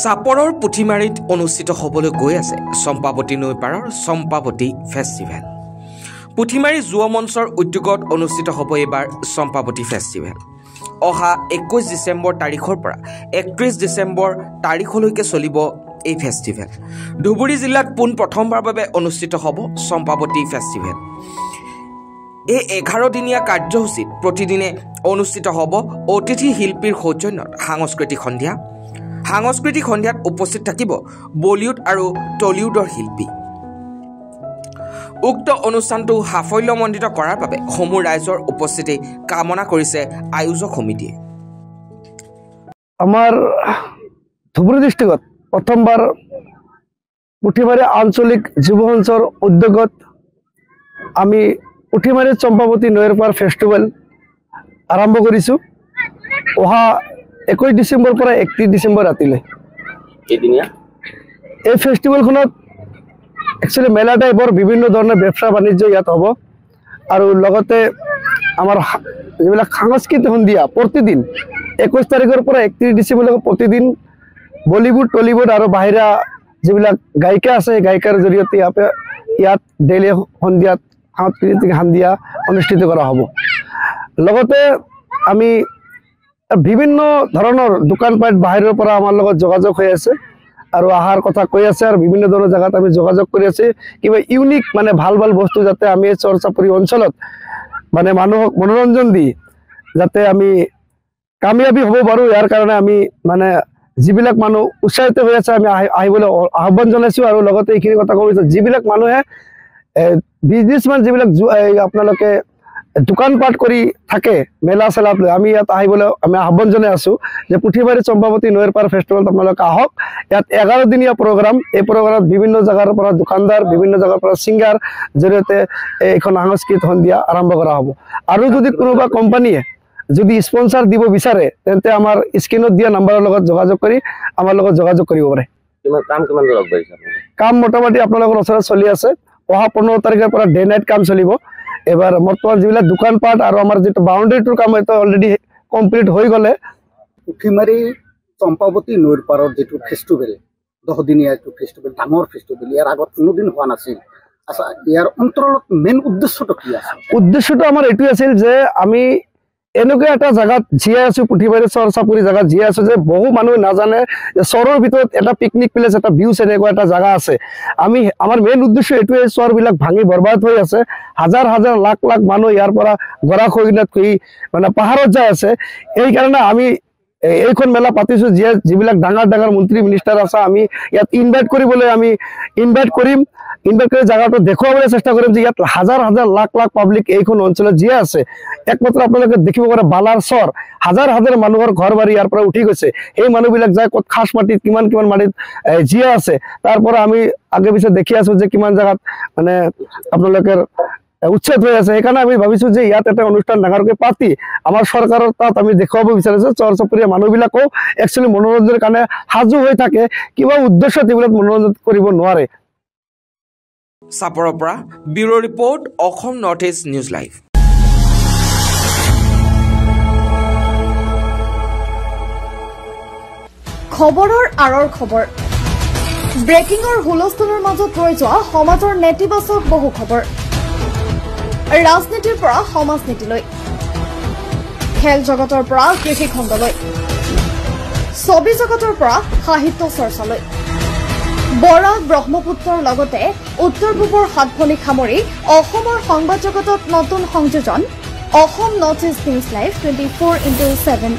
চাপৰৰ পুথিমাৰীত অনুষ্ঠিত হ'বলৈ গৈ আছে চম্পাৱতী নৈ পাৰৰ চম্পাৱতী ফেষ্টিভেল। পুথিমাৰী যুৱ মঞ্চৰ উদ্যোগত অনুষ্ঠিত হ'ব এইবাৰ চম্পাৱতী ফেষ্টিভেল। অহা 21 ডিচেম্বৰ তাৰিখৰ পৰা 31 ডিচেম্বৰ তাৰিখলৈকে চলিব এই ফেষ্টিভেল। ধুবুৰী জিলাত প্ৰথমবাৰৰ বাবে অনুষ্ঠিত হ'ব চম্পাৱতী ফেষ্টিভেল। এই 11 দিনীয়া কাৰ্যসূচীত প্ৰতিদিনে অনুষ্ঠিত হ'ব অতিথি শিল্পীৰ সৌজন্যত সাংস্কৃতিক সন্ধিয়া। সাংস্কৃতিক সন্ধিয়াত উপস্থিত থাকিব বলিউড আৰু টলিউডৰ শিল্পী। উক্ত অনুষ্ঠানটো সাফল্যমণ্ডিত কৰাৰ বাবে সমূহ ৰাইজৰ উপস্থিতি কামনা কৰিছে আয়োজক সমিতিয়ে। আমাৰ ধুবুৰী ডিষ্ট্ৰিক্টত প্ৰথমবাৰ পুথিমাৰী আঞ্চলিক যুৱ মঞ্চৰ উদ্যোগত আমি পুথিমাৰী চম্পাৱতী নৈৰ পাৰ ফেষ্টিভেল আৰম্ভ কৰিছোঁ। অহা 21 ডিচেম্বৰ পৰা 31 ডিচেম্বৰ ৰাতিলৈ এই ফেষ্টিভেলখনত একচুৱেলি মেলা টাইপৰ বিভিন্ন ধৰণৰ ব্যৱসা বাণিজ্য ইয়াত হ'ব আৰু লগতে আমাৰ যিবিলাক সাংস্কৃতিক সন্ধিয়া প্ৰতিদিন 21 তাৰিখৰ পৰা 31 ডিচেম্বৰলৈকে প্ৰতিদিন বলিউড টলিউড আৰু বাহিৰা যিবিলাক গায়িকা আছে গায়িকাৰ জৰিয়তে ইয়াত ডেইলি সন্ধিয়াত সাংস্কৃতিক সন্ধিয়া অনুষ্ঠিত কৰা হ'ব। লগতে আমি বিভিন্ন ধৰণৰ দোকানপাট বাহিৰৰ পৰা আমাৰ লগত যোগাযোগ হৈ আছে আৰু আহাৰ কথা কৈ আছে আৰু বিভিন্ন ধৰণৰ জেগাত আমি যোগাযোগ কৰি আছে কিবা ইউনিক মানে ভাল ভাল বস্তু যাতে আমি চৰচাপৰি অঞ্চলত মানে মানুহক মনোৰঞ্জন দি যাতে আমি কামিয়াবি হ'ব পাৰোঁ ইয়াৰ কাৰণে আমি মানে যিবিলাক মানুহ উৎসাহিত হৈ আছে আমি আহিবলৈ আহ্বান জনাইছোঁ। আৰু লগতে এইখিনি কথা ক'ব বিচাৰোঁ যিবিলাক মানুহে বিজনেছমেন যিবিলাক আপোনালোকে দোকানপাট কৰি থাকে মেলা চেলাত লৈ আমি ইয়াত আহিবলৈ আমি আহ্বান জনাই আছোঁ যে পুথিমাৰী চম্পাৱতী নৈৰ পাৰ ফেষ্টিভেলত আপোনালোকে আহক। ইয়াত 11 দিনীয়া প্ৰগ্ৰাম। এই প্ৰগ্ৰামত বিভিন্ন জেগাৰ পৰা দোকানদাৰ বিভিন্ন জেগাৰ পৰা ছিংগাৰ জৰিয়তে এইখন সাংস্কৃতিক সন্ধিয়া আৰম্ভ কৰা হ'ব। আৰু যদি কোনোবা কোম্পানীয়ে যদি স্পন্সাৰ দিব বিচাৰে তেন্তে আমাৰ স্ক্ৰীণত দিয়া নাম্বাৰৰ লগত যোগাযোগ কৰি আমাৰ লগত যোগাযোগ কৰিব পাৰে। কাম মোটামুটি আপোনালোকৰ ওচৰত চলি আছে। অহা 15 তাৰিখৰ পৰা ডে নাইট কাম চলিব। এবাৰ বৰ্তমান যিবিলাক দোকানপাট আৰু আমাৰ যিটো বাউণ্ডেৰীটোৰ কাম এইটো অলৰেডি কমপ্লিট হৈ গ'লে পুথিমাৰী চম্পাৱতী নৈৰ পাৰৰ যিটো ফেষ্টিভেল 10 দিনীয়া এইটো ফেষ্টিভেল ডাঙৰ ফেষ্টিভেল ইয়াৰ আগত কোনোদিন হোৱা নাছিল। আচ্ছা ইয়াৰ অন্তৰালত মেইন উদ্দেশ্যটো কি আছে? উদ্দেশ্যটো আমাৰ এইটোৱে আছিল যে আমি এনেকুৱা এটা জেগাত জীয়াই আছোঁ পুথিমাৰী চৰ চাপৰি জেগাত জীয়াই আছোঁ যে বহু মানুহে নাজানে যে চৰৰ ভিতৰত এটা পিকনিক প্লেচ এটা ভিউজ এনেকুৱা এটা জেগা আছে। আমাৰ মেইন উদ্দেশ্য এইটোৱে চৰবিলাক ভাঙি বৰবাদ হৈ আছে। হাজাৰ হাজাৰ লাখ লাখ মানুহ ইয়াৰ পৰা গৰাখহনীয়াত মানে পাহাৰত যাই আছে। সেইকাৰণে আমি এইখন মেলা পাতিছোঁ যিবিলাক ডাঙৰ ডাঙৰ মন্ত্ৰী মিনিষ্টাৰ আছে আমি ইয়াত ইনভাইট কৰিবলৈ আমি ইনভাইট কৰিম। ইনভাইট কৰি জেগাটো দেখুৱাবলৈ চেষ্টা কৰিম যে ইয়াত হাজাৰ হাজাৰ লাখ লাখ পাব্লিক এইখন অঞ্চলত জীয়াই আছে। একমাত্ৰ আপোনালোকে দেখিব পাৰে বালাৰ চৰ হাজাৰ হাজাৰ মানুহৰ ঘৰ বাৰী ইয়াৰ পৰা উঠি গৈছে। সেই মানুহবিলাক যায় ক'ত খাচ মাটিত কিমান কিমান মাটিত জীয়াই আছে। তাৰ পৰা আমি আগে পিছে দেখি আছোঁ যে কিমান জেগাত মানে আপোনালোকৰ উচ্ছেদ হৈ আছে। সেইকাৰণে আমি ভাবিছোঁ যে ইয়াত এটা অনুষ্ঠান ডাঙৰকৈ পাতি আমাৰ চৰকাৰৰ তাত আমি দেখুৱাব বিচাৰিছোঁ চৰ চপৰীয়া মানুহবিলাকো একচুৱেলি মনোৰঞ্জনৰ কাৰণে সাজু হৈ থাকে। কিবা উদ্দেশ্যত এইবিলাক মনোৰঞ্জন কৰিব নোৱাৰে। চাপৰৰ পৰা bureau' report Assam north east news live. খবৰৰ আঁৰৰ খবৰ ব্ৰেকিঙৰ হুলস্থুলৰ মাজত ৰৈ যোৱা সমাজৰ নেতিবাচক বহু খবৰ। ৰাজনীতিৰ পৰা সমাজ নীতিলৈ খেল জগতৰ পৰা কৃষি খণ্ডলৈ ছবি জগতৰ পৰা সাহিত্য চৰ্চালৈ বৰাক ব্ৰহ্মপুত্ৰৰ লগতে উত্তৰ পূবৰ সাতভনীক সামৰি অসমৰ সংবাদ জগতত নতুন সংযোজন Assam north east news live 24/7।